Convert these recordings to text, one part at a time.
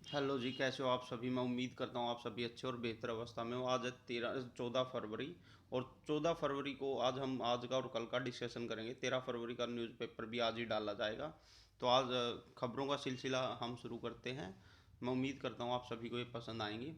Hello जी, कैसे हो आप सभी। मैं उम्मीद करता हूँ आप सभी अच्छे और बेहतर अवस्था में हो। आज है 14 फरवरी। और 14 फरवरी को आज का और कल का डिस्कशन करेंगे। 13 फरवरी का न्यूज़पेपर भी आज ही डाला जाएगा। तो आज खबरों का सिलसिला हम शुरू करते हैं। मैं उम्मीद करता हूँ आप सभी को ये पसंद आएंगी।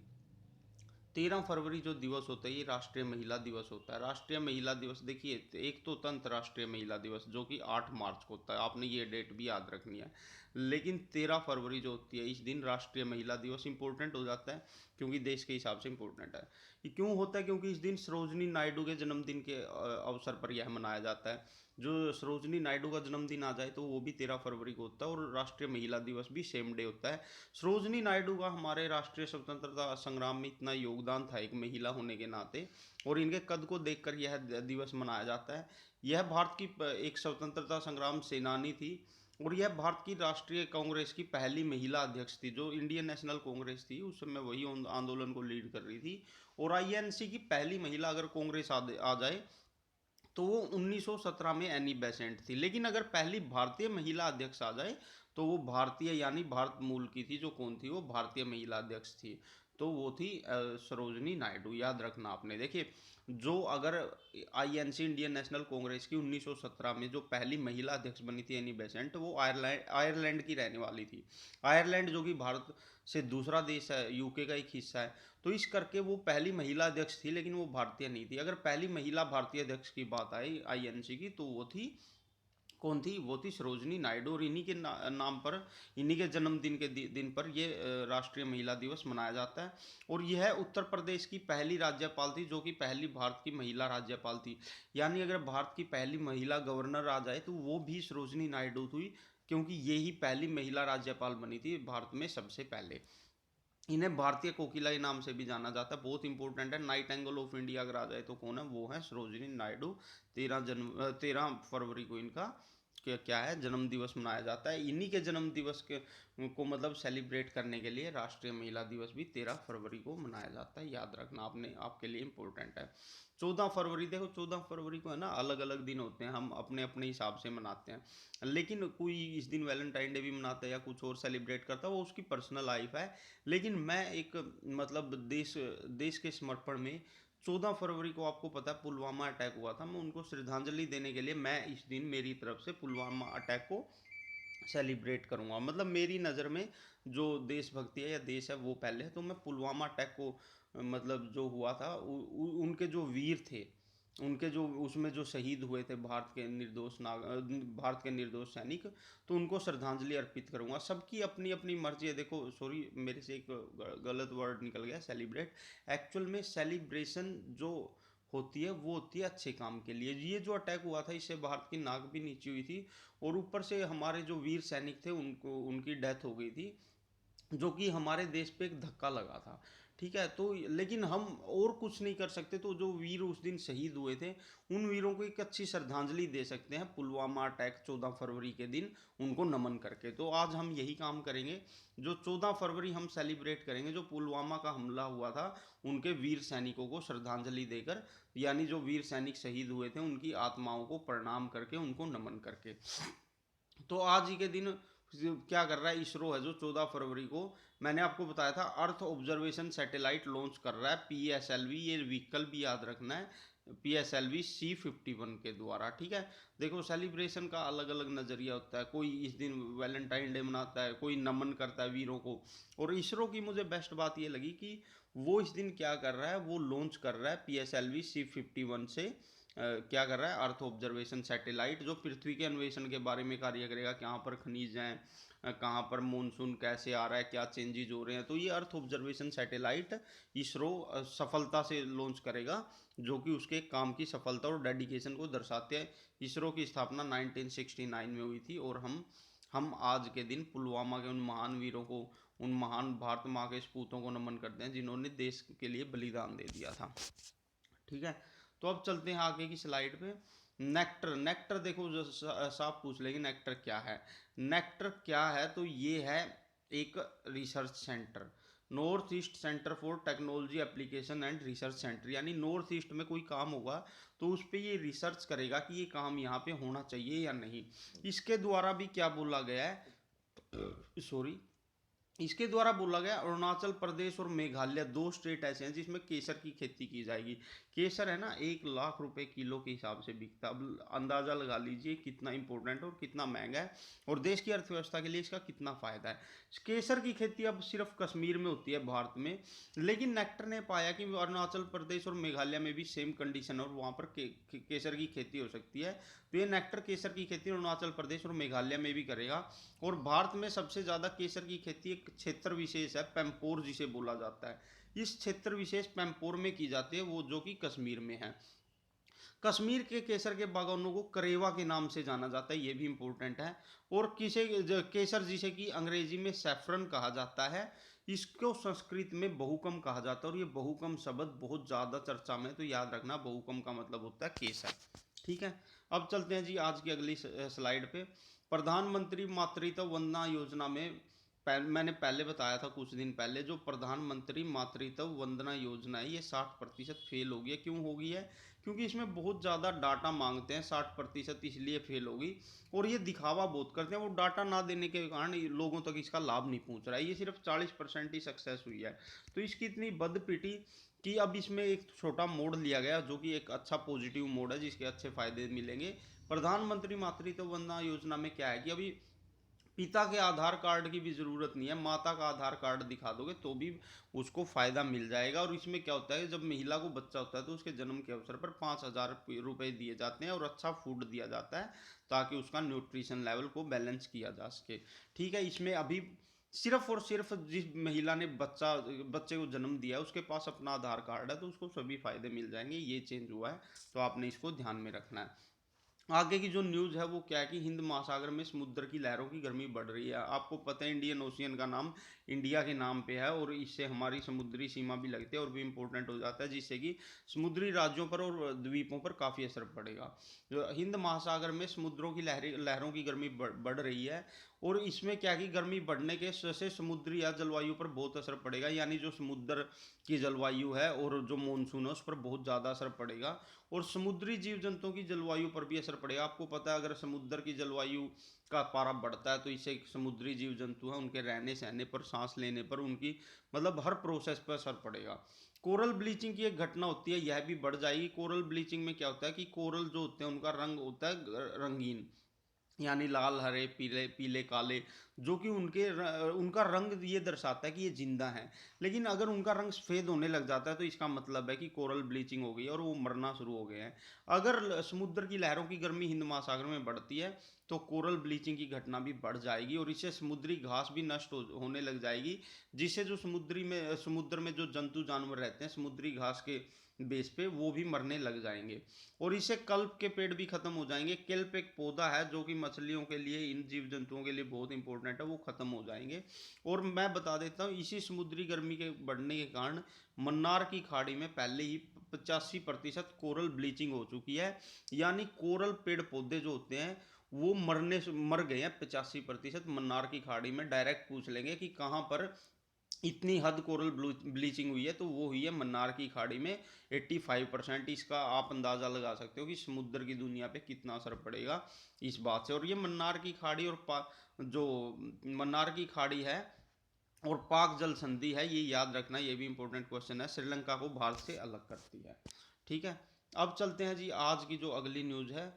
13 फरवरी जो दिवस होता है ये राष्ट्रीय महिला दिवस होता है। राष्ट्रीय महिला दिवस देखिए, एक तो अंतर्राष्ट्रीय महिला दिवस जो कि 8 मार्च को होता है, आपने ये डेट भी याद रखनी है। लेकिन 13 फरवरी जो होती है, इस दिन राष्ट्रीय महिला दिवस इंपॉर्टेंट हो जाता है क्योंकि देश के हिसाब से इंपॉर्टेंट है। ये क्यों होता है? क्योंकि इस दिन सरोजनी नायडू के जन्मदिन के अवसर पर यह मनाया जाता है। जो सरोजनी नायडू का जन्मदिन आ जाए तो वो भी 13 फरवरी को होता है, और राष्ट्रीय महिला दिवस भी सेम डे होता है। सरोजनी नायडू का हमारे राष्ट्रीय स्वतंत्रता संग्राम में इतना योगदान था एक महिला होने के नाते, और इनके कद को देखकर यह दिवस मनाया जाता है। यह भारत की एक स्वतंत्रता संग्राम सेनानी थी, और यह भारत की राष्ट्रीय कांग्रेस की पहली महिला अध्यक्ष थी। जो इंडियन नेशनल कांग्रेस थी उस समय वही आंदोलन को लीड कर रही थी। और आईएनसी की पहली महिला अगर कांग्रेस आ जाए तो वो 1917 में एनी बेसेंट थी। लेकिन अगर पहली भारतीय महिला अध्यक्ष आ जाए तो वो भारतीय यानी भारत मूल की थी। जो कौन थी? वो भारतीय महिला अध्यक्ष थी। तो वो थी सरोजनी नायडू। याद रखना आपने। देखिए, जो अगर आईएनसी इंडियन नेशनल कांग्रेस की 1917 में जो पहली महिला अध्यक्ष बनी थी एनी बेसेंट, वो आयरलैंड आयरलैंड की रहने वाली थी। आयरलैंड जो कि भारत से दूसरा देश है, यूके का एक हिस्सा है। तो इस करके वो पहली महिला अध्यक्ष थी, लेकिन वो भारतीय नहीं थी। अगर पहली महिला भारतीय अध्यक्ष की बात आई आईएनसी की, तो वो थी, कौन थी? वो थी सरोजनी नायडू। और इन्हीं के नाम पर, इन्हीं के जन्मदिन के दिन पर ये राष्ट्रीय महिला दिवस मनाया जाता है। और यह उत्तर प्रदेश की पहली राज्यपाल थी, जो कि पहली भारत की महिला राज्यपाल थी। यानी अगर भारत की पहली महिला गवर्नर आ जाए तो वो भी सरोजनी नायडू थी, क्योंकि ये ही पहली महिला राज्यपाल बनी थी भारत में सबसे पहले। इन्हें भारतीय कोकिला के नाम से भी जाना जाता है। बहुत इंपॉर्टेंट है। नाइट एंगल ऑफ इंडिया अगर आ जाए तो कौन है? वो है सरोजिनी नायडू। 13 फरवरी को इनका क्या क्या है, जन्म दिवस मनाया जाता है। इन्हीं के जन्म दिवस के को मतलब सेलिब्रेट करने के लिए राष्ट्रीय महिला दिवस भी 13 फरवरी को मनाया जाता है। याद रखना आपने, आपके लिए इंपॉर्टेंट है। 14 फरवरी, देखो 14 फरवरी को है ना, अलग अलग दिन होते हैं, हम अपने अपने हिसाब से मनाते हैं। लेकिन कोई इस दिन वैलेंटाइन डे भी मनाता है या कुछ और सेलिब्रेट करता है, वो उसकी पर्सनल लाइफ है। लेकिन मैं एक मतलब देश देश के समर्पण में 14 फरवरी को, आपको पता है पुलवामा अटैक हुआ था, मैं उनको श्रद्धांजलि देने के लिए मैं इस दिन मेरी तरफ से पुलवामा अटैक को सेलिब्रेट करूंगा। मतलब मेरी नज़र में जो देशभक्ति है या देश है वो पहले है। तो मैं पुलवामा अटैक को मतलब जो हुआ था उनके जो वीर थे, उनके जो उसमें जो शहीद हुए थे भारत के निर्दोष सैनिक, तो उनको श्रद्धांजलि अर्पित करूंगा। सबकी अपनी अपनी मर्जी है। देखो, सॉरी मेरे से एक गलत वर्ड निकल गया, सेलिब्रेट। एक्चुअल में सेलिब्रेशन जो होती है वो होती है अच्छे काम के लिए। ये जो अटैक हुआ था इससे भारत की नाक भी नीची हुई थी, और ऊपर से हमारे जो वीर सैनिक थे उनको उनकी डेथ हो गई थी, जो कि हमारे देश पे एक धक्का लगा था। ठीक है, तो लेकिन हम और कुछ नहीं कर सकते। तो जो वीर उस दिन शहीद हुए थे, उन वीरों को एक अच्छी श्रद्धांजलि दे सकते हैं पुलवामा अटैक 14 फरवरी के दिन उनको नमन करके। तो आज हम यही काम करेंगे। जो 14 फरवरी हम सेलिब्रेट करेंगे, जो पुलवामा का हमला हुआ था, उनके वीर सैनिकों को श्रद्धांजलि देकर, यानी जो वीर सैनिक शहीद हुए थे उनकी आत्माओं को प्रणाम करके, उनको नमन करके। तो आज ही के दिन क्या कर रहा है इसरो, है जो 14 फरवरी को, मैंने आपको बताया था, अर्थ ऑब्जर्वेशन सैटेलाइट लॉन्च कर रहा है, PSLV। ये व्हीकल भी याद रखना है, PSLV C51 के द्वारा। ठीक है। देखो, सेलिब्रेशन का अलग अलग नज़रिया होता है। कोई इस दिन वैलेंटाइन डे मनाता है, कोई नमन करता है वीरों को। और इसरो की मुझे बेस्ट बात ये लगी कि वो इस दिन क्या कर रहा है, वो लॉन्च कर रहा है PSLV C51 से क्या कर रहा है, अर्थ ऑब्जर्वेशन सैटेलाइट, जो पृथ्वी के अन्वेषण के बारे में कार्य करेगा। कहाँ पर खनिज हैं, कहाँ पर मानसून कैसे आ रहा है, क्या चेंजेज हो रहे हैं। तो ये अर्थ ऑब्जर्वेशन सैटेलाइट इसरो सफलता से लॉन्च करेगा, जो कि उसके काम की सफलता और डेडिकेशन को दर्शाते हैं। इसरो की स्थापना 1969 में हुई थी, और हम आज के दिन पुलवामा के उन महान वीरों को, उन महान भारत माँ के सपूतों को नमन करते हैं जिन्होंने देश के लिए बलिदान दे दिया था। ठीक है। तो अब चलते हैं आगे की स्लाइड पे। नेक्टर, नेक्टर देखो, जो साफ पूछ लेंगे नेक्टर क्या है। नेक्टर क्या है? तो ये है एक research centre, north east centre for technology application and research centre. यानी नॉर्थ ईस्ट में कोई काम होगा तो उस पर ये रिसर्च करेगा कि ये काम यहाँ पे होना चाहिए या नहीं। इसके द्वारा भी क्या बोला गया है, सॉरी, इसके द्वारा बोला गया अरुणाचल प्रदेश और मेघालय 2 स्टेट ऐसे हैं जिसमें केसर की खेती की जाएगी। केसर है ना 1 लाख रुपए किलो के हिसाब से बिकता है। अब अंदाजा लगा लीजिए कितना इंपॉर्टेंट और कितना महंगा है और देश की अर्थव्यवस्था के लिए इसका कितना फायदा है। केसर की खेती अब सिर्फ कश्मीर में होती है भारत में, लेकिन नेक्टर ने पाया कि अरुणाचल प्रदेश और मेघालय में भी सेम कंडीशन है और वहाँ पर केसर की खेती हो सकती है। तो ये नेक्टर केसर की खेती अरुणाचल प्रदेश और मेघालय में भी करेगा। और भारत में सबसे ज़्यादा केसर की खेती एक क्षेत्र विशेष है पैम्पोर जिसे बोला जाता है, इस क्षेत्र विशेष पैम्पोर में की जाती है, वो जो कि कश्मीर में है। कश्मीर के केसर के बागानों को करेवा के नाम से जाना जाता है, ये भी इम्पोर्टेंट है। और किसे केसर जिसे कि अंग्रेजी में सैफरन कहा जाता है, इसको संस्कृत में बहुकम कहा जाता है और ये बहुकम शब्द बहुत ज़्यादा चर्चा में, तो याद रखना बहुकम का मतलब होता है केसर। ठीक है, अब चलते हैं जी आज की अगली स्लाइड पे। प्रधानमंत्री मातृत्व वंदना योजना में मैंने पहले बताया था कुछ दिन पहले, जो प्रधानमंत्री मातृत्व वंदना योजना है ये 60% फेल हो गई है। क्यों हो गई है? क्योंकि इसमें बहुत ज़्यादा डाटा मांगते हैं, 60% इसलिए फेल होगी। और ये दिखावा बहुत करते हैं, वो डाटा ना देने के कारण लोगों तक इसका लाभ नहीं पहुंच रहा है। ये सिर्फ 40% ही सक्सेस हुई है। तो इसकी इतनी बदपिटी कि अब इसमें एक छोटा मोड लिया गया जो कि एक अच्छा पॉजिटिव मोड है जिसके अच्छे फायदे मिलेंगे। प्रधानमंत्री मातृत्व वंदना योजना में क्या है कि अभी पिता के आधार कार्ड की भी ज़रूरत नहीं है, माता का आधार कार्ड दिखा दोगे तो भी उसको फ़ायदा मिल जाएगा। और इसमें क्या होता है, जब महिला को बच्चा होता है तो उसके जन्म के अवसर पर 5,000 रुपये दिए जाते हैं और अच्छा फूड दिया जाता है ताकि उसका न्यूट्रिशन लेवल को बैलेंस किया जा सके। ठीक है, इसमें अभी सिर्फ और सिर्फ जिस महिला ने बच्चे को जन्म दिया है उसके पास अपना आधार कार्ड है तो उसको सभी फायदे मिल जाएंगे। ये चेंज हुआ है, तो आपने इसको ध्यान में रखना है। आगे की जो न्यूज़ है वो क्या है कि हिंद महासागर में समुद्र की लहरों की गर्मी बढ़ रही है। आपको पता है इंडियन ओशियन का नाम इंडिया के नाम पे है और इससे हमारी समुद्री सीमा भी लगती है और भी इम्पोर्टेंट हो जाता है, जिससे कि समुद्री राज्यों पर और द्वीपों पर काफ़ी असर पड़ेगा। हिंद महासागर में समुद्रों की लहरों की गर्मी बढ़ रही है और इसमें क्या कि गर्मी बढ़ने के से समुद्री या जलवायु पर बहुत असर पड़ेगा, यानी जो समुद्र की जलवायु है और जो मानसून है उस पर बहुत ज़्यादा असर पड़ेगा। और समुद्री जीव जंतुओं की जलवायु पर भी असर पड़ेगा। आपको पता है अगर समुद्र की जलवायु का पारा बढ़ता है तो इससे समुद्री जीव जंतु हैं उनके रहने सहने पर, सांस लेने पर, उनकी मतलब हर प्रोसेस पर असर पड़ेगा। कोरल ब्लीचिंग की एक घटना होती है, यह भी बढ़ जाएगी। कोरल ब्लीचिंग में क्या होता है कि कोरल जो होते हैं उनका रंग होता है रंगीन, यानी लाल, हरे, पीले पीले, काले, जो कि उनका रंग ये दर्शाता है कि ये जिंदा है। लेकिन अगर उनका रंग सफ़ेद होने लग जाता है तो इसका मतलब है कि कोरल ब्लीचिंग हो गई है और वो मरना शुरू हो गए हैं। अगर समुद्र की लहरों की गर्मी हिंद महासागर में बढ़ती है तो कोरल ब्लीचिंग की घटना भी बढ़ जाएगी और इससे समुद्री घास भी नष्ट होने लग जाएगी, जिससे जो समुद्र में जो जंतु जानवर रहते हैं समुद्री घास के बेस पे वो भी मरने लग जाएंगे। और इससे कल्प के पेड़ भी खत्म हो जाएंगे। केल्प एक पौधा है जो कि मछलियों के लिए, इन जीव जंतुओं के लिए बहुत इंपॉर्टेंट है, वो खत्म हो जाएंगे। और मैं बता देता हूँ इसी समुद्री गर्मी के बढ़ने के कारण मन्नार की खाड़ी में पहले ही 85% कोरल ब्लीचिंग हो चुकी है, यानी कोरल पेड़ पौधे जो होते हैं वो मर गए हैं 85%। मन्नार की खाड़ी में डायरेक्ट पूछ लेंगे कि कहाँ पर इतनी हद कोरल ब्लीचिंग हुई है तो वो हुई है मन्नार की खाड़ी में 85%। इसका आप अंदाज़ा लगा सकते हो कि समुद्र की दुनिया पे कितना असर पड़ेगा इस बात से। और ये मन्नार की खाड़ी और जो मन्नार की खाड़ी है और पाक जल संधि है, ये याद रखना, ये भी इंपॉर्टेंट क्वेश्चन है, श्रीलंका को भारत से अलग करती है। ठीक है, अब चलते हैं जी आज की जो अगली न्यूज़ है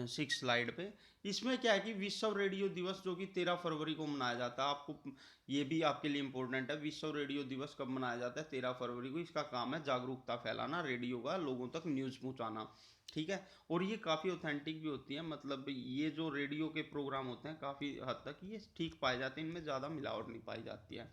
6 स्लाइड पे। इसमें क्या है कि विश्व रेडियो दिवस जो कि 13 फरवरी को मनाया जाता है, आपको ये भी आपके लिए इम्पोर्टेंट है। विश्व रेडियो दिवस कब मनाया जाता है? 13 फरवरी को। इसका काम है जागरूकता फैलाना, रेडियो का लोगों तक न्यूज़ पहुंचाना। ठीक है, और ये काफ़ी ऑथेंटिक भी होती है, मतलब ये जो रेडियो के प्रोग्राम होते हैं काफ़ी हद तक ये ठीक पाए जाते हैं, इनमें ज़्यादा मिलावट नहीं पाई जाती है।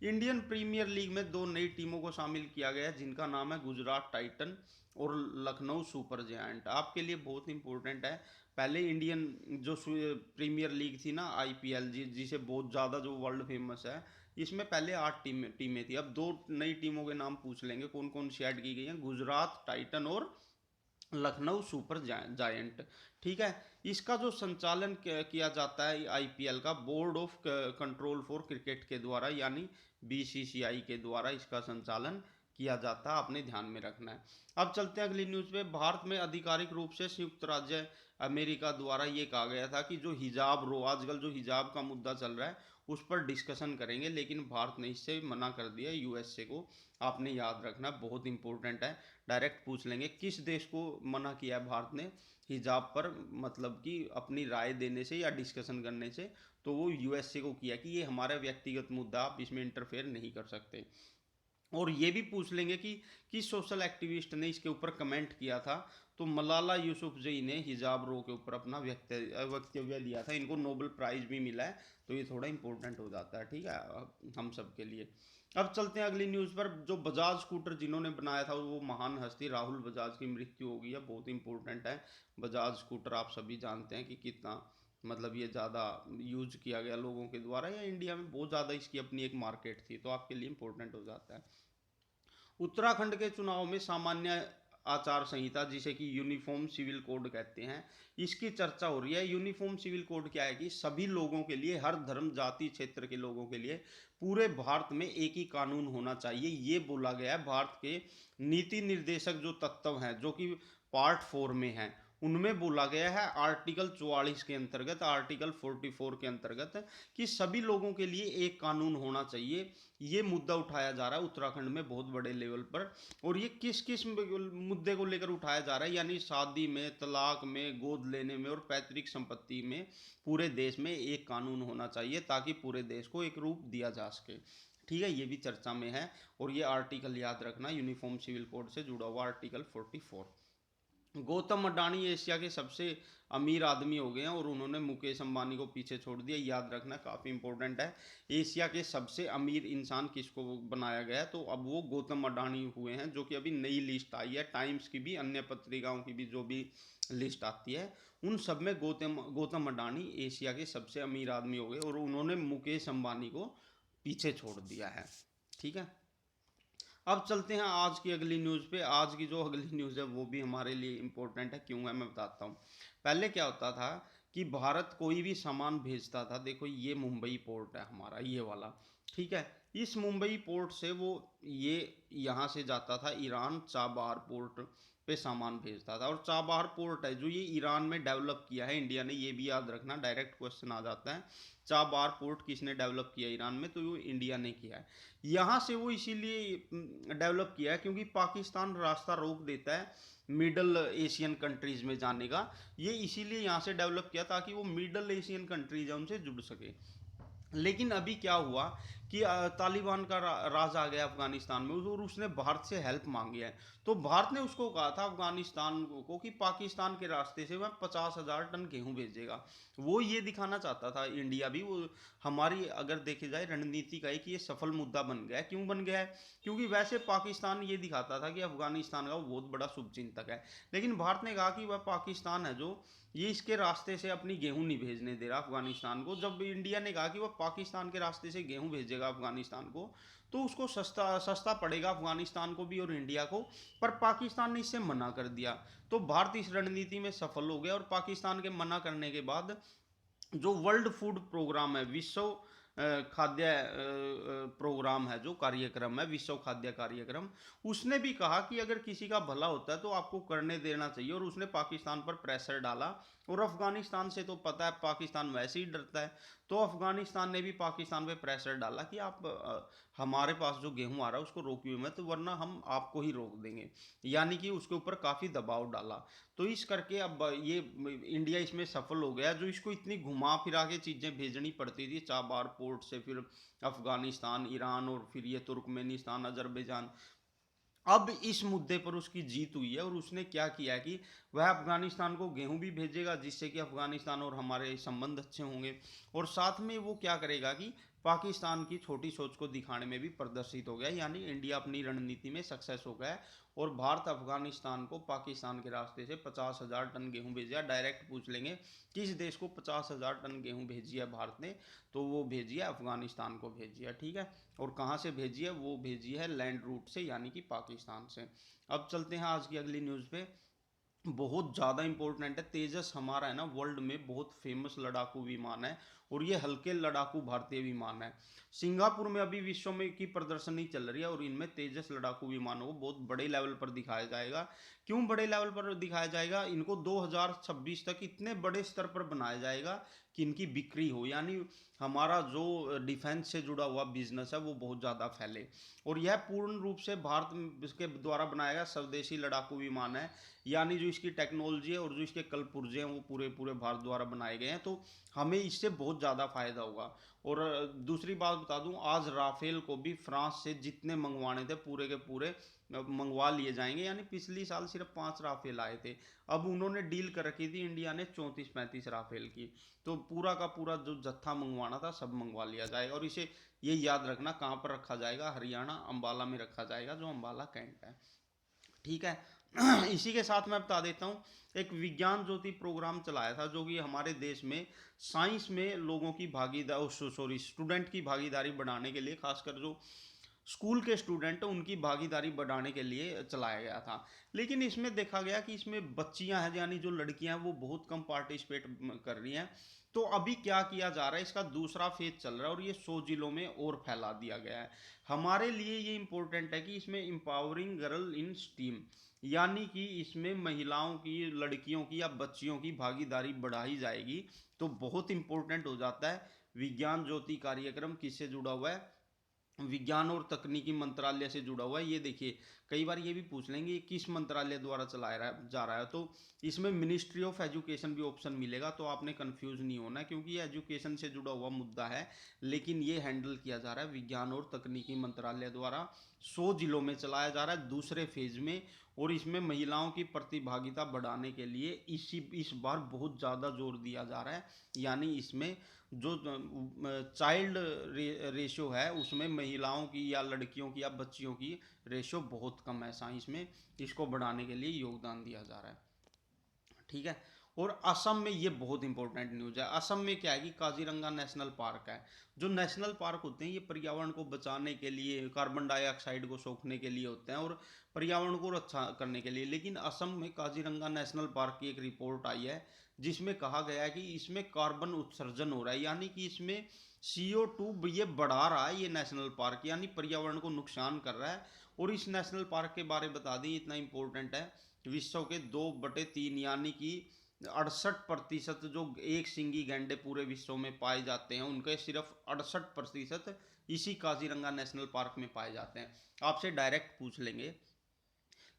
इंडियन प्रीमियर लीग में 2 नई टीमों को शामिल किया गया है जिनका नाम है गुजरात टाइटन और लखनऊ सुपर जायंट। आपके लिए बहुत इंपॉर्टेंट है। पहले इंडियन जो प्रीमियर लीग थी ना आईपीएल जिसे बहुत ज़्यादा जो वर्ल्ड फेमस है, इसमें पहले 8 टीमें थी। अब 2 नई टीमों के नाम पूछ लेंगे कौन कौन सी ऐड की गई हैं, गुजरात टाइटन और लखनऊ सुपर जायंट। ठीक है, इसका जो संचालन किया जाता है आईपीएल का board of control for cricket के द्वारा, यानी बीसीसीआई के द्वारा इसका संचालन किया जाता है, आपने ध्यान में रखना है। अब चलते हैं अगली न्यूज़ पे। भारत में आधिकारिक रूप से संयुक्त राज्य अमेरिका द्वारा ये कहा गया था कि जो हिजाब रो आजकल जो हिजाब का मुद्दा चल रहा है उस पर डिस्कशन करेंगे, लेकिन भारत ने इससे मना कर दिया यूएसए को। आपने याद रखना, बहुत इंपॉर्टेंट है। डायरेक्ट पूछ लेंगे किस देश को मना किया है भारत ने हिजाब पर, मतलब कि अपनी राय देने से या डिस्कशन करने से, तो वो यूएसए को किया कि ये हमारा व्यक्तिगत मुद्दा, आप इसमें इंटरफेयर नहीं कर सकते। और ये भी पूछ लेंगे कि किस सोशल एक्टिविस्ट ने इसके ऊपर कमेंट किया था, तो मलाला यूसुफजई ने हिजाब रो के ऊपर अपना वक्तव्य दिया था। इनको नोबेल प्राइज भी मिला है, तो ये थोड़ा इंपॉर्टेंट हो जाता है, ठीक है, हम सब के लिए। अब चलते हैं अगली न्यूज़ पर। जो बजाज स्कूटर जिन्होंने बनाया था वो महान हस्ती राहुल बजाज की मृत्यु हो गई है, बहुत इंपॉर्टेंट है। बजाज स्कूटर आप सभी जानते हैं कि कितना, मतलब ये ज़्यादा यूज किया गया लोगों के द्वारा, या इंडिया में बहुत ज़्यादा इसकी अपनी एक मार्केट थी, तो आपके लिए इंपॉर्टेंट हो जाता है। उत्तराखंड के चुनाव में सामान्य आचार संहिता, जिसे कि यूनिफॉर्म सिविल कोड कहते हैं, इसकी चर्चा हो रही है। यूनिफॉर्म सिविल कोड क्या है कि सभी लोगों के लिए, हर धर्म जाति क्षेत्र के लोगों के लिए पूरे भारत में एक ही कानून होना चाहिए, ये बोला गया है। भारत के नीति निर्देशक जो तत्व हैं, जो कि पार्ट 4 में है, उनमें बोला गया है आर्टिकल 44 के अंतर्गत, आर्टिकल 44 के अंतर्गत, कि सभी लोगों के लिए एक कानून होना चाहिए। ये मुद्दा उठाया जा रहा है उत्तराखंड में बहुत बड़े लेवल पर। और ये किस किस मुद्दे को लेकर उठाया जा रहा है, यानी शादी में, तलाक में, गोद लेने में और पैतृक संपत्ति में पूरे देश में एक कानून होना चाहिए, ताकि पूरे देश को एक रूप दिया जा सके, ठीक है। ये भी चर्चा में है। और ये आर्टिकल याद रखना, यूनिफॉर्म सिविल कोड से जुड़ा हुआ आर्टिकल 44। गौतम अडानी एशिया के सबसे अमीर आदमी हो गए हैं, और उन्होंने मुकेश अंबानी को पीछे छोड़ दिया, याद रखना, काफ़ी इंपॉर्टेंट है। एशिया के सबसे अमीर इंसान किसको बनाया गया है, तो अब वो गौतम अडानी हुए हैं, जो कि अभी नई लिस्ट आई है, टाइम्स की भी, अन्य पत्रिकाओं की भी जो भी लिस्ट आती है, उन सब में गौतम गौतम अडानी एशिया के सबसे अमीर आदमी हो गए, और उन्होंने मुकेश अंबानी को पीछे छोड़ दिया है, ठीक है। अब चलते हैं आज की अगली न्यूज़ पे। आज की जो अगली न्यूज़ है वो भी हमारे लिए इम्पोर्टेंट है, क्यों है मैं बताता हूँ। पहले क्या होता था कि भारत कोई भी सामान भेजता था, देखो ये मुंबई पोर्ट है हमारा, ये वाला, ठीक है। इस मुंबई पोर्ट से वो, ये यहाँ से जाता था ईरान, चाबार पोर्ट पे सामान भेजता था। और चाबार पोर्ट है जो ये ईरान में डेवलप किया है इंडिया ने, ये भी याद रखना, डायरेक्ट क्वेश्चन आ जाता है। चाबार पोर्ट किसने डेवलप किया ईरान में, तो वो इंडिया ने किया है। यहाँ से वो इसीलिए डेवलप किया है क्योंकि पाकिस्तान रास्ता रोक देता है मिडल एशियन कंट्रीज में जाने का। ये इसीलिए यहाँ से डेवलप किया ताकि वो मिडल एशियन कंट्रीज है उनसे जुड़ सके। लेकिन अभी क्या हुआ कि तालिबान का राज आ गया अफगानिस्तान में, और उसने भारत से हेल्प मांगी है। तो भारत ने उसको कहा था अफगानिस्तान को कि पाकिस्तान के रास्ते से वह 50,000 टन गेहूं भेजेगा। वो ये दिखाना चाहता था इंडिया भी, वो हमारी अगर देखी जाए रणनीति का है कि ये सफल मुद्दा बन गया है। क्यों बन गया है, क्योंकि वैसे पाकिस्तान ये दिखाता था कि अफगानिस्तान का वो बहुत बड़ा शुभचिंतक है, लेकिन भारत ने कहा कि वह पाकिस्तान है जो ये इसके रास्ते से अपनी गेहूं नहीं भेजने दे रहा अफगानिस्तान को। जब इंडिया ने कहा कि वह पाकिस्तान के रास्ते से गेहूं भेजेगा अफगानिस्तान को, तो उसको सस्ता सस्ता पड़ेगा अफगानिस्तान को भी और इंडिया को, पर पाकिस्तान ने इससे मना कर दिया। तो भारत इस रणनीति में सफल हो गया, और पाकिस्तान के मना करने के बाद जो वर्ल्ड फूड प्रोग्राम है, विश्व खाद्य प्रोग्राम है, जो कार्यक्रम है विश्व खाद्य कार्यक्रम, उसने भी कहा कि अगर किसी का भला होता है तो आपको करने देना चाहिए, और उसने पाकिस्तान पर प्रेशर डाला। और अफगानिस्तान से तो पता है पाकिस्तान वैसे ही डरता है, तो अफगानिस्तान ने भी पाकिस्तान पे प्रेशर डाला कि आप हमारे पास जो गेहूं आ रहा है उसको रोकिए मत, वरना हम आपको ही रोक देंगे, यानी कि उसके ऊपर काफ़ी दबाव डाला। तो इस करके अब ये इंडिया इसमें सफल हो गया, जो इसको इतनी घुमा फिरा के चीज़ें भेजनी पड़ती थी चाबार पोर्ट से, फिर अफगानिस्तान, ईरान, और फिर ये तुर्कमेनिस्तान, अजरबैजान। अब इस मुद्दे पर उसकी जीत हुई है, और उसने क्या किया कि वह अफगानिस्तान को गेहूं भी भेजेगा, जिससे कि अफगानिस्तान और हमारे संबंध अच्छे होंगे। और साथ में वो क्या करेगा कि पाकिस्तान की छोटी सोच को दिखाने में भी प्रदर्शित हो गया, यानी इंडिया अपनी रणनीति में सक्सेस हो गया। और भारत अफगानिस्तान को पाकिस्तान के रास्ते से 50,000 टन गेहूं भेजा। डायरेक्ट पूछ लेंगे किस देश को 50,000 टन गेहूं भेजी है भारत ने, तो वो भेजी है अफगानिस्तान को भेजी है, ठीक है। और कहाँ से भेजी है, वो भेजी है लैंड रूट से, यानी कि पाकिस्तान से। अब चलते हैं आज की अगली न्यूज़ पे। बहुत ज़्यादा इंपॉर्टेंट है, तेजस हमारा है ना वर्ल्ड में बहुत फेमस लड़ाकू विमान है, और ये हल्के लड़ाकू भारतीय विमान है। सिंगापुर में अभी विश्व में की प्रदर्शनी चल रही है और इनमें तेजस लड़ाकू विमानों को बहुत बड़े लेवल पर दिखाया जाएगा। क्यों बड़े लेवल पर दिखाया जाएगा? इनको 2026 तक इतने बड़े स्तर पर बनाया जाएगा कि इनकी बिक्री हो, यानी हमारा जो डिफेंस से जुड़ा हुआ बिजनेस है वो बहुत ज़्यादा फैले। और यह पूर्ण रूप से भारत के द्वारा बनाया गया स्वदेशी लड़ाकू विमान है, यानी जो इसकी टेक्नोलॉजी है और जो इसके कल पुर्जे हैं वो पूरे पूरे भारत द्वारा बनाए गए हैं। तो हमें इससे बहुत ज़्यादा फायदा होगा। और दूसरी बात बता दूं, आज राफेल को भी फ्रांस से जितने मंगवाने थे पूरे के पूरे मंगवा लिए जाएंगे, यानी पिछली साल सिर्फ 5 राफेल आए थे, अब उन्होंने डील कर रखी थी इंडिया ने 34-35 राफेल की, तो पूरा का पूरा जो जत्था मंगवाना था सब मंगवा लिया जाएगा। और इसे ये याद रखना कहाँ पर रखा जाएगा, हरियाणा अंबाला में रखा जाएगा, जो अंबाला कैंट है। ठीक है। इसी के साथ मैं बता देता हूँ, एक विज्ञान ज्योति प्रोग्राम चलाया था जो कि हमारे देश में साइंस में लोगों की भागीदारी, सॉरी स्टूडेंट की भागीदारी बढ़ाने के लिए, खासकर जो स्कूल के स्टूडेंट उनकी भागीदारी बढ़ाने के लिए चलाया गया था। लेकिन इसमें देखा गया कि इसमें बच्चियां हैं, यानी जो लड़कियां हैं वो बहुत कम पार्टिसिपेट कर रही हैं। तो अभी क्या किया जा रहा है, इसका दूसरा फेज चल रहा है और ये 100 जिलों में और फैला दिया गया है। हमारे लिए ये इंपॉर्टेंट है कि इसमें एम्पावरिंग गर्ल इन स्टीम, यानी कि इसमें महिलाओं की, लड़कियों की या बच्चियों की भागीदारी बढ़ाई जाएगी। तो बहुत इंपॉर्टेंट हो जाता है। विज्ञान ज्योति कार्यक्रम किससे जुड़ा हुआ है? विज्ञान और तकनीकी मंत्रालय से जुड़ा हुआ है। ये देखिए, कई बार ये भी पूछ लेंगे किस मंत्रालय द्वारा चलाया जा रहा है, तो इसमें मिनिस्ट्री ऑफ एजुकेशन भी ऑप्शन मिलेगा, तो आपने कंफ्यूज नहीं होना है, क्योंकि ये एजुकेशन से जुड़ा हुआ मुद्दा है। लेकिन ये हैंडल किया जा रहा है विज्ञान और तकनीकी मंत्रालय द्वारा, 100 जिलों में चलाया जा रहा है दूसरे फेज में। और इसमें महिलाओं की प्रतिभागिता बढ़ाने के लिए इस बार बहुत ज़्यादा जोर दिया जा रहा है। यानी इसमें जो चाइल्ड रेशियो है उसमें महिलाओं की या लड़कियों की या बच्चियों की रेशियो बहुत कम है साइंस में, इसको बढ़ाने के लिए योगदान दिया जा रहा है। ठीक है। और असम में ये बहुत इंपॉर्टेंट न्यूज़ है। असम में क्या है कि काजीरंगा नेशनल पार्क है। जो नेशनल पार्क होते हैं ये पर्यावरण को बचाने के लिए, कार्बन डाइऑक्साइड को सोखने के लिए होते हैं और पर्यावरण को रक्षा करने के लिए। लेकिन असम में काजीरंगा नेशनल पार्क की एक रिपोर्ट आई है जिसमें कहा गया है कि इसमें कार्बन उत्सर्जन हो रहा है, यानी कि इसमें CO2 ये बढ़ा रहा है ये नेशनल पार्क, यानी पर्यावरण को नुकसान कर रहा है। और इस नेशनल पार्क के बारे में बता दें, इतना इंपॉर्टेंट है, विश्व के 2/3 यानी कि 68% जो एक सिंगी गैंडे पूरे विश्व में पाए जाते हैं उनके सिर्फ 68% इसी काजीरंगा नेशनल पार्क में पाए जाते हैं। आपसे डायरेक्ट पूछ लेंगे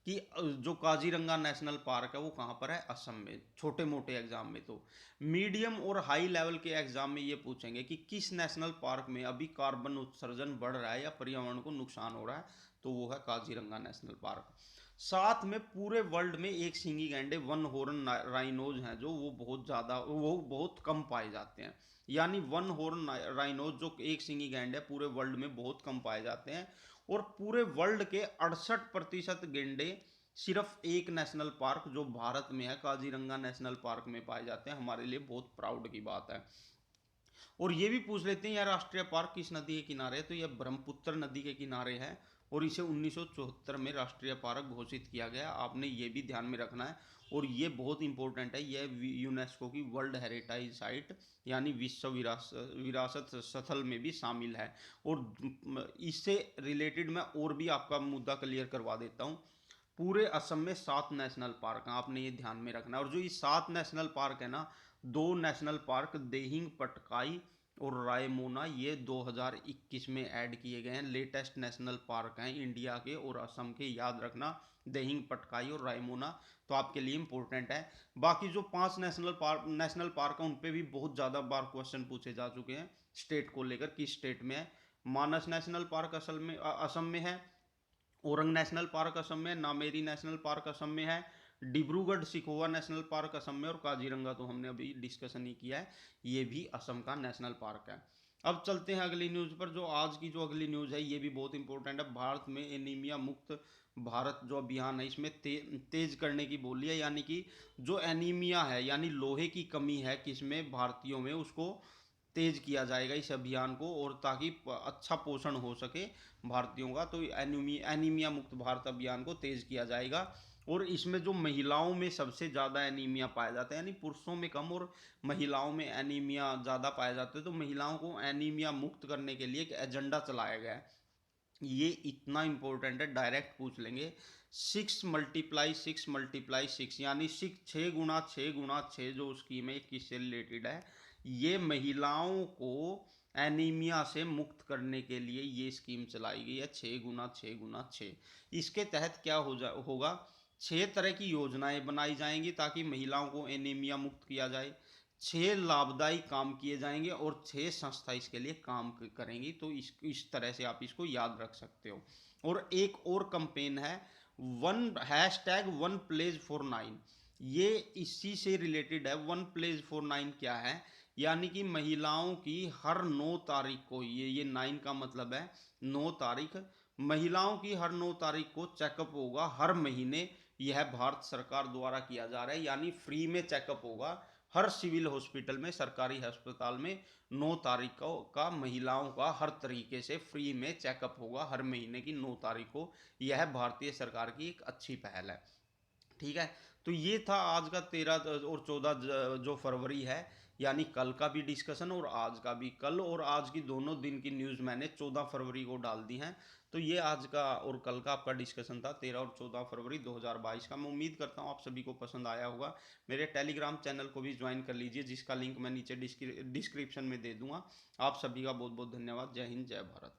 कि जो काजीरंगा नेशनल पार्क है वो कहाँ पर है? असम में। छोटे मोटे एग्जाम में तो, मीडियम और हाई लेवल के एग्जाम में ये पूछेंगे कि किस नेशनल पार्क में अभी कार्बन उत्सर्जन बढ़ रहा है या पर्यावरण को नुकसान हो रहा है, तो वो है काजीरंगा नेशनल पार्क। साथ में पूरे वर्ल्ड में एक सिंगी गैंडे, वन हॉर्न राइनोज हैं जो वो बहुत ज़्यादा, वो बहुत कम पाए जाते हैं। यानी वन हॉर्न राइनोज जो एक सिंगी गैंड है पूरे वर्ल्ड में बहुत कम पाए जाते हैं। और पूरे वर्ल्ड के 68% गेंडे सिर्फ एक नेशनल पार्क जो भारत में है काजीरंगा नेशनल पार्क में पाए जाते हैं। हमारे लिए बहुत प्राउड की बात है। और ये भी पूछ लेते हैं, यह राष्ट्रीय पार्क किस नदी के किनारे है, तो यह ब्रह्मपुत्र नदी के किनारे है और इसे 1974 में राष्ट्रीय पार्क घोषित किया गया। आपने ये भी ध्यान में रखना है। और ये बहुत इंपॉर्टेंट है, यह यूनेस्को की वर्ल्ड हेरिटेज साइट यानी विश्व विरासत स्थल में भी शामिल है। और इससे रिलेटेड मैं और भी आपका मुद्दा क्लियर करवा देता हूँ। पूरे असम में 7 नेशनल पार्क हैं, आपने ये ध्यान में रखना है। और जो ये 7 नेशनल पार्क है ना, 2 नेशनल पार्क देहिंग पटकाई और रायमोना ये 2021 में ऐड किए गए हैं, लेटेस्ट नेशनल पार्क हैं इंडिया के और असम के, याद रखना, देहिंग पटकाई और रायमोना, तो आपके लिए इंपॉर्टेंट है। बाकी जो 5 नेशनल पार्क हैं उन पे भी बहुत ज़्यादा बार क्वेश्चन पूछे जा चुके हैं स्टेट को लेकर, किस स्टेट में है। मानस नेशनल पार्क असल में असम में है, ओरंग नेशनल पार्क असम में, नामेरी नेशनल पार्क असम में है, डिब्रूगढ़ सिखोवा नेशनल पार्क असम में, और काजीरंगा तो हमने अभी डिस्कशन ही किया है, ये भी असम का नेशनल पार्क है। अब चलते हैं अगली न्यूज़ पर। जो आज की जो अगली न्यूज़ है ये भी बहुत इंपॉर्टेंट है। भारत में एनीमिया मुक्त भारत जो अभियान है इसमें तेज करने की बोली है, यानी कि जो एनीमिया है यानी लोहे की कमी है किसमें, भारतीयों में, उसको तेज किया जाएगा इस अभियान को, और ताकि अच्छा पोषण हो सके भारतीयों का, तो एनीमिया मुक्त भारत अभियान को तेज किया जाएगा। और इसमें जो महिलाओं में सबसे ज़्यादा एनीमिया पाया जाता है, यानी पुरुषों में कम और महिलाओं में एनीमिया ज़्यादा पाया जाता है, तो महिलाओं को एनीमिया मुक्त करने के लिए एक एजेंडा चलाया गया है। ये इतना इंपॉर्टेंट है, डायरेक्ट पूछ लेंगे। 6 × 6 × 6 यानी 6 गुना 6 गुना 6 जो स्कीम है किससे रिलेटेड है? ये महिलाओं को एनीमिया से मुक्त करने के लिए ये स्कीम चलाई गई है, 6 × 6 × 6। इसके तहत क्या होगा, 6 तरह की योजनाएं बनाई जाएंगी ताकि महिलाओं को एनीमिया मुक्त किया जाए। 6 लाभदायी काम किए जाएंगे और 6 संस्था इसके लिए काम करेंगी। तो इस तरह से आप इसको याद रख सकते हो। और एक और कंपेन है, #1pledge49। ये इसी से रिलेटेड है। 1pledge49 क्या है? यानी कि महिलाओं की हर 9 तारीख को, ये 9 का मतलब है 9 तारीख, महिलाओं की हर 9 तारीख को चेकअप होगा हर महीने। यह भारत सरकार द्वारा किया जा रहा है, यानी फ्री में चेकअप होगा हर सिविल हॉस्पिटल में, सरकारी अस्पताल में। 9 तारीख का महिलाओं का हर तरीके से फ्री में चेकअप होगा हर महीने की 9 तारीख को। यह भारतीय सरकार की एक अच्छी पहल है। ठीक है। तो ये था आज का 13 और 14 जो फरवरी है, यानी कल का भी डिस्कशन और आज का भी। कल और आज की दोनों दिन की न्यूज़ मैंने 14 फरवरी को डाल दी हैं। तो ये आज का और कल का आपका डिस्कशन था, 13 और 14 फरवरी 2022 का। मैं उम्मीद करता हूँ आप सभी को पसंद आया होगा। मेरे टेलीग्राम चैनल को भी ज्वाइन कर लीजिए, जिसका लिंक मैं नीचे डिस्क्रिप्शन में दे दूंगा। आप सभी का बहुत बहुत धन्यवाद। जय हिंद, जय भारत।